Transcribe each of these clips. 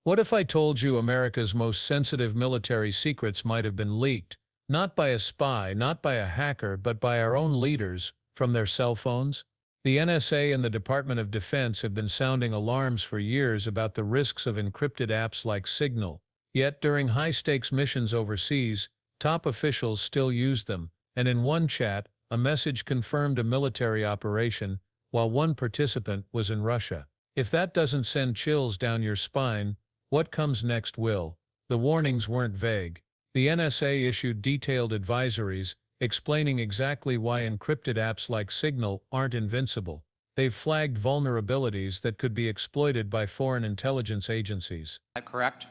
What if I told you America's most sensitive military secrets might have been leaked, not by a spy, not by a hacker, but by our own leaders, from their cell phones? The NSA and the Department of Defense have been sounding alarms for years about the risks of encrypted apps like Signal. Yet during high-stakes missions overseas, top officials still use them, and in one chat, a message confirmed a military operation, while one participant was in Russia. If that doesn't send chills down your spine, what comes next will? The warnings weren't vague. The NSA issued detailed advisories, explaining exactly why encrypted apps like Signal aren't invincible. They've flagged vulnerabilities that could be exploited by foreign intelligence agencies. Is that correct?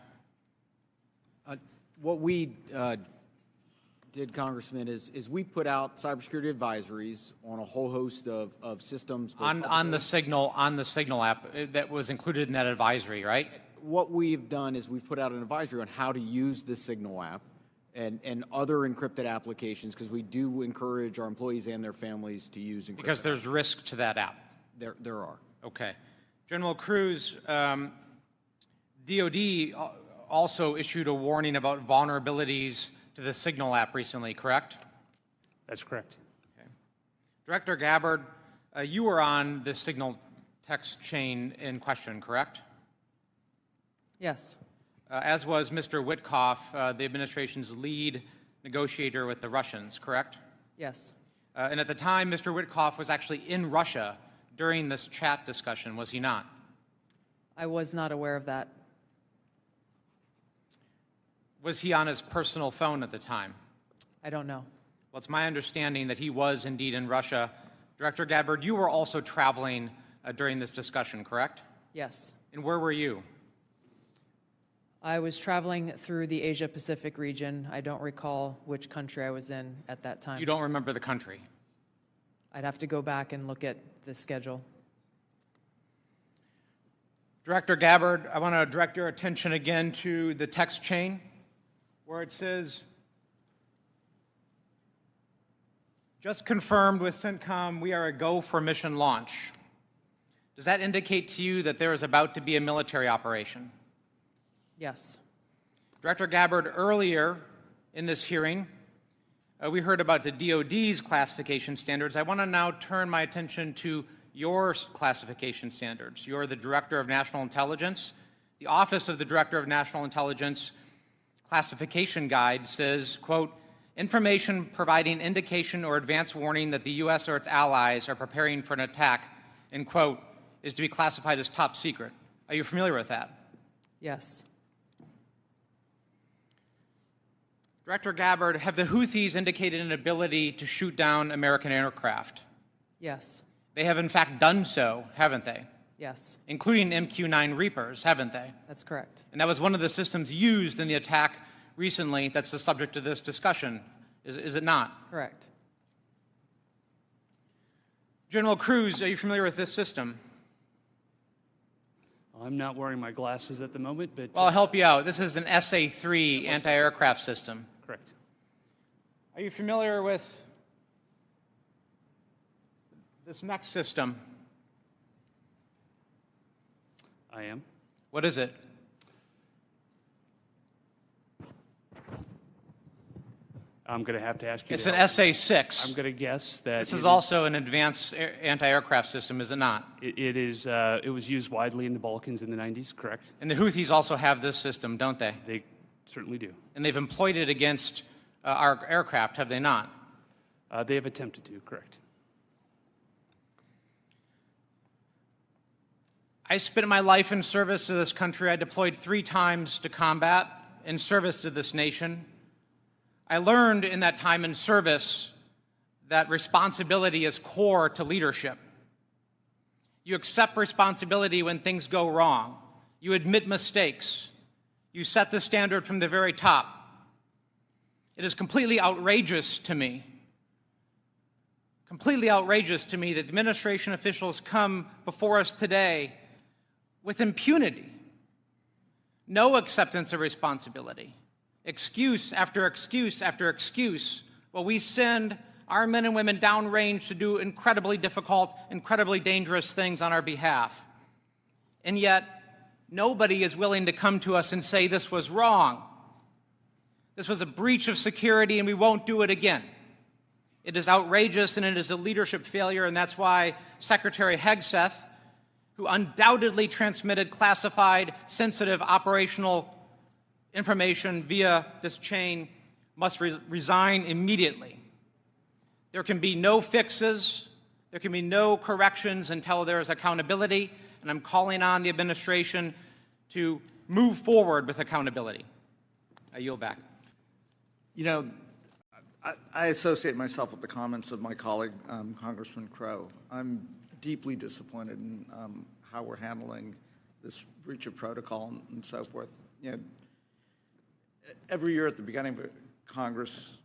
What we did, Congressman, is we put out cybersecurity advisories on a whole host of systems. On the Signal app that was included in that advisory, right? What we've done is we've put out an advisory on how to use the Signal app and other encrypted applications, because we do encourage our employees and their families to use encrypted Because there's risk to that app. There are. Okay. General Cruz, DOD also issued a warning about vulnerabilities to the Signal app recently, correct? That's correct. Okay. Director Gabbard, you were on the Signal text chain in question, correct? Yes. As was Mr. Witkoff, the administration's lead negotiator with the Russians, correct? Yes. And at the time, Mr. Witkoff was actually in Russia during this chat discussion, was he not? I was not aware of that. Was he on his personal phone at the time? I don't know. Well, it's my understanding that he was indeed in Russia. Director Gabbard, you were also traveling during this discussion, correct? Yes. And where were you? I was traveling through the Asia-Pacific region. I don't recall which country I was in at that time. You don't remember the country? I'd have to go back and look at the schedule. Director Gabbard, I want to direct your attention again to the text chain where it says, just confirmed with CENTCOM, we are a go for mission launch. Does that indicate to you that there is about to be a military operation? Yes. Director Gabbard, earlier in this hearing, we heard about the DOD's classification standards. I want to now turn my attention to your classification standards. You're the Director of National Intelligence. The Office of the Director of National Intelligence classification guide says, quote, information providing indication or advance warning that the U.S. or its allies are preparing for an attack, end quote, is to be classified as top secret. Are you familiar with that? Yes. Director Gabbard, have the Houthis indicated an ability to shoot down American aircraft? Yes. They have in fact done so, haven't they? Yes. Including MQ-9 Reapers, haven't they? That's correct. And that was one of the systems used in the attack recently that's the subject of this discussion, is it not? Correct. General Cruz, are you familiar with this system? I'm not wearing my glasses at the moment, but... Well, I'll help you out. This is an SA-3 anti-aircraft system. Correct. Are you familiar with this next system? I am. What is it? I'm going to have to ask you. It's an SA-6. I'm going to guess that... This is also an advanced anti-aircraft system, is it not? It is. It was used widely in the Balkans in the 90s, correct? And the Houthis also have this system, don't they? They certainly do. And they've employed it against our aircraft, have they not? They have attempted to, correct. I spent my life in service to this country. I deployed 3 times to combat in service to this nation. I learned in that time in service that responsibility is core to leadership. You accept responsibility when things go wrong. You admit mistakes. You set the standard from the very top. It is completely outrageous to me that the administration officials come before us today with impunity, no acceptance of responsibility, excuse after excuse after excuse, while we send our men and women downrange to do incredibly difficult, incredibly dangerous things on our behalf. And yet, Nobody is willing to come to us and say this was wrong. This was a breach of security and we won't do it again. It is outrageous and it is a leadership failure, and that's why Secretary Hegseth, who undoubtedly transmitted classified, sensitive operational information via this chain, must resign immediately. There can be no fixes, there can be no corrections until there is accountability, and I'm calling on the administration to move forward with accountability. I yield back. You know, I associate myself with the comments of my colleague, Congressman Crow. I'm deeply disappointed in how we're handling this breach of protocol and so forth. You know, every year at the beginning of Congress,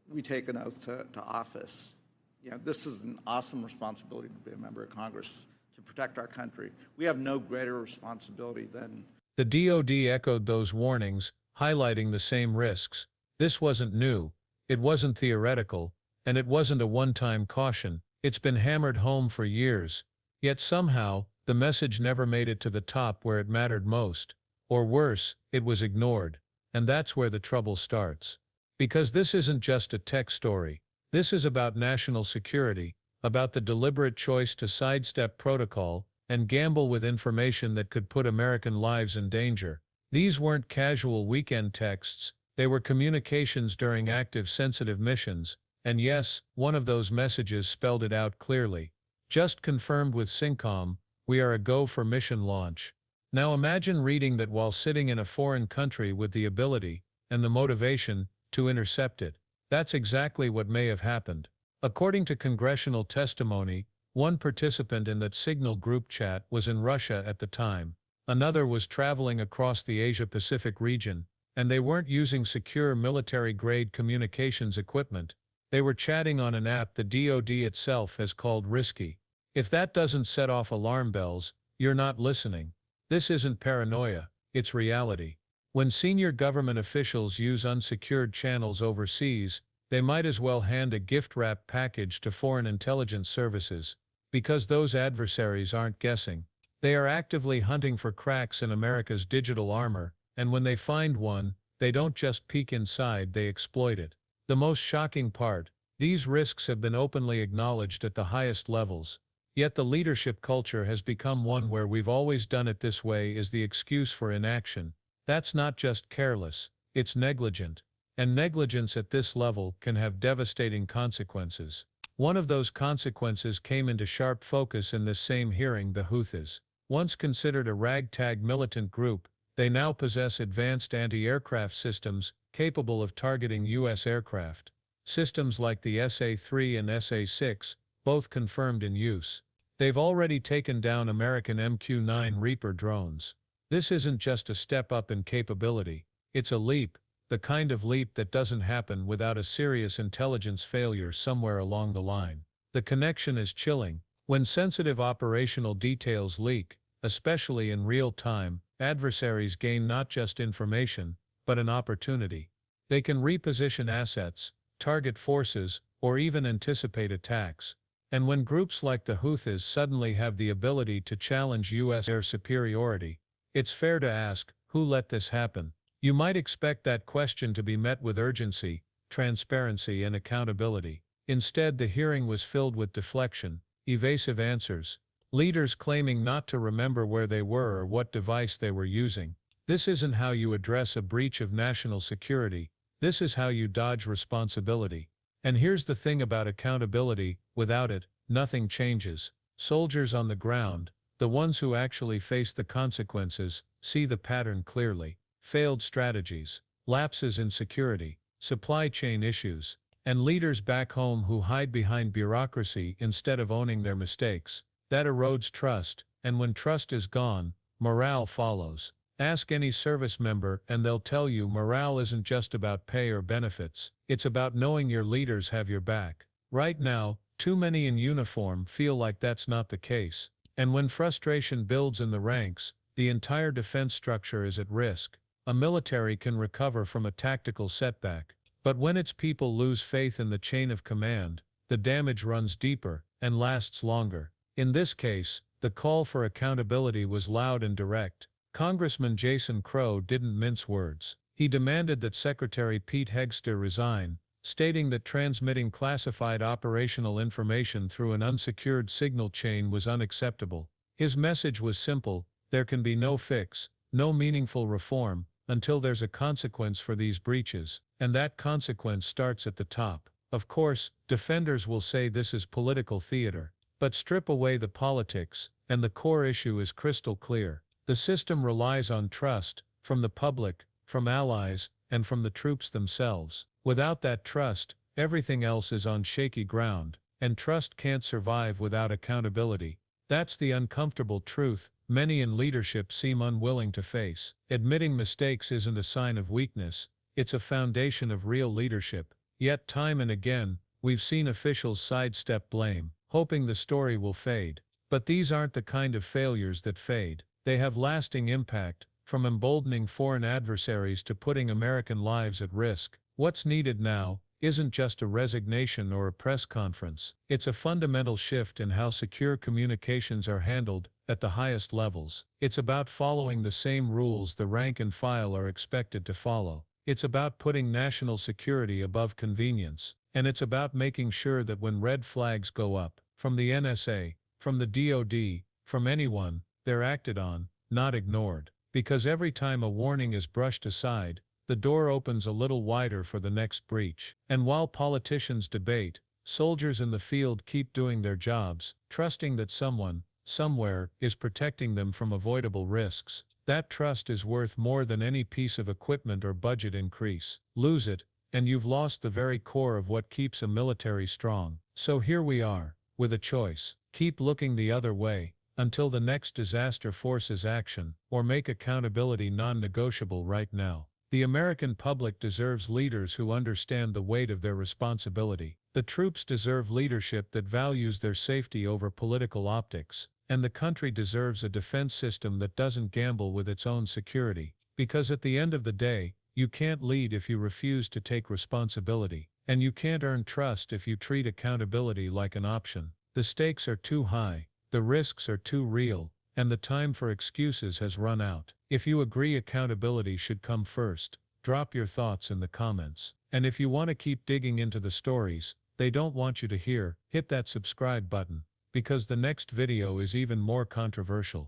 we take an oath to office. You know, this is an awesome responsibility to be a member of Congress, to protect our country. We have no greater responsibility than... The DoD echoed those warnings, highlighting the same risks. This wasn't new, it wasn't theoretical, and it wasn't a one-time caution. It's been hammered home for years. Yet somehow, the message never made it to the top where it mattered most. Or worse, it was ignored. And that's where the trouble starts. Because this isn't just a tech story. This is about national security, about the deliberate choice to sidestep protocol and gamble with information that could put American lives in danger. These weren't casual weekend texts, they were communications during active sensitive missions, and yes, one of those messages spelled it out clearly. Just confirmed with SYNCOM, we are a go for mission launch. Now imagine reading that while sitting in a foreign country with the ability, and the motivation, to intercept it. That's exactly what may have happened. According to congressional testimony, one participant in that Signal group chat was in Russia at the time. Another was traveling across the Asia-Pacific region, and they weren't using secure military-grade communications equipment. They were chatting on an app the DoD itself has called risky. If that doesn't set off alarm bells, you're not listening. This isn't paranoia, it's reality. When senior government officials use unsecured channels overseas, they might as well hand a gift-wrap package to foreign intelligence services, because those adversaries aren't guessing. They are actively hunting for cracks in America's digital armor, and when they find one, they don't just peek inside, they exploit it. The most shocking part, these risks have been openly acknowledged at the highest levels. Yet the leadership culture has become one where we've always done it this way is the excuse for inaction. That's not just careless, it's negligent. And negligence at this level can have devastating consequences. One of those consequences came into sharp focus in this same hearing. The Houthis, once considered a ragtag militant group, they now possess advanced anti-aircraft systems capable of targeting U.S. aircraft. Systems like the SA-3 and SA-6, both confirmed in use. They've already taken down American MQ-9 Reaper drones. This isn't just a step up in capability, it's a leap, the kind of leap that doesn't happen without a serious intelligence failure somewhere along the line. The connection is chilling. When sensitive operational details leak, especially in real time, adversaries gain not just information, but an opportunity. They can reposition assets, target forces, or even anticipate attacks. And when groups like the Houthis suddenly have the ability to challenge U.S. air superiority, it's fair to ask, who let this happen? You might expect that question to be met with urgency, transparency, and accountability. Instead, the hearing was filled with deflection, evasive answers, leaders claiming not to remember where they were or what device they were using. This isn't how you address a breach of national security. This is how you dodge responsibility. And here's the thing about accountability, without it, nothing changes. Soldiers on the ground, the ones who actually face the consequences, see the pattern clearly. Failed strategies, lapses in security, supply chain issues, and leaders back home who hide behind bureaucracy instead of owning their mistakes. That erodes trust, and when trust is gone, morale follows. Ask any service member and they'll tell you morale isn't just about pay or benefits, it's about knowing your leaders have your back. Right now, too many in uniform feel like that's not the case. And when frustration builds in the ranks, the entire defense structure is at risk. A military can recover from a tactical setback, but when its people lose faith in the chain of command, the damage runs deeper and lasts longer. In this case, the call for accountability was loud and direct. Congressman Jason Crow didn't mince words. He demanded that Secretary Pete Hegseth resign, stating that transmitting classified operational information through an unsecured signal chain was unacceptable. His message was simple: there can be no fix, no meaningful reform, until there's a consequence for these breaches, and that consequence starts at the top. Of course, defenders will say this is political theater, but strip away the politics, and the core issue is crystal clear. The system relies on trust, from the public, from allies, and from the troops themselves. Without that trust, everything else is on shaky ground, and trust can't survive without accountability. That's the uncomfortable truth many in leadership seem unwilling to face. Admitting mistakes isn't a sign of weakness, it's a foundation of real leadership. Yet time and again, we've seen officials sidestep blame, hoping the story will fade. But these aren't the kind of failures that fade. They have lasting impact, from emboldening foreign adversaries to putting American lives at risk. What's needed now isn't just a resignation or a press conference. It's a fundamental shift in how secure communications are handled at the highest levels. It's about following the same rules the rank and file are expected to follow. It's about putting national security above convenience. And it's about making sure that when red flags go up, from the NSA, from the DoD, from anyone, they're acted on, not ignored. Because every time a warning is brushed aside, the door opens a little wider for the next breach. And while politicians debate, soldiers in the field keep doing their jobs, trusting that someone, somewhere, is protecting them from avoidable risks. That trust is worth more than any piece of equipment or budget increase. Lose it, and you've lost the very core of what keeps a military strong. So here we are, with a choice. Keep looking the other way, until the next disaster forces action, or make accountability non-negotiable right now. The American public deserves leaders who understand the weight of their responsibility. The troops deserve leadership that values their safety over political optics. And the country deserves a defense system that doesn't gamble with its own security. Because at the end of the day, you can't lead if you refuse to take responsibility. And you can't earn trust if you treat accountability like an option. The stakes are too high, the risks are too real, and the time for excuses has run out. If you agree accountability should come first, drop your thoughts in the comments. And if you want to keep digging into the stories they don't want you to hear, hit that subscribe button, because the next video is even more controversial.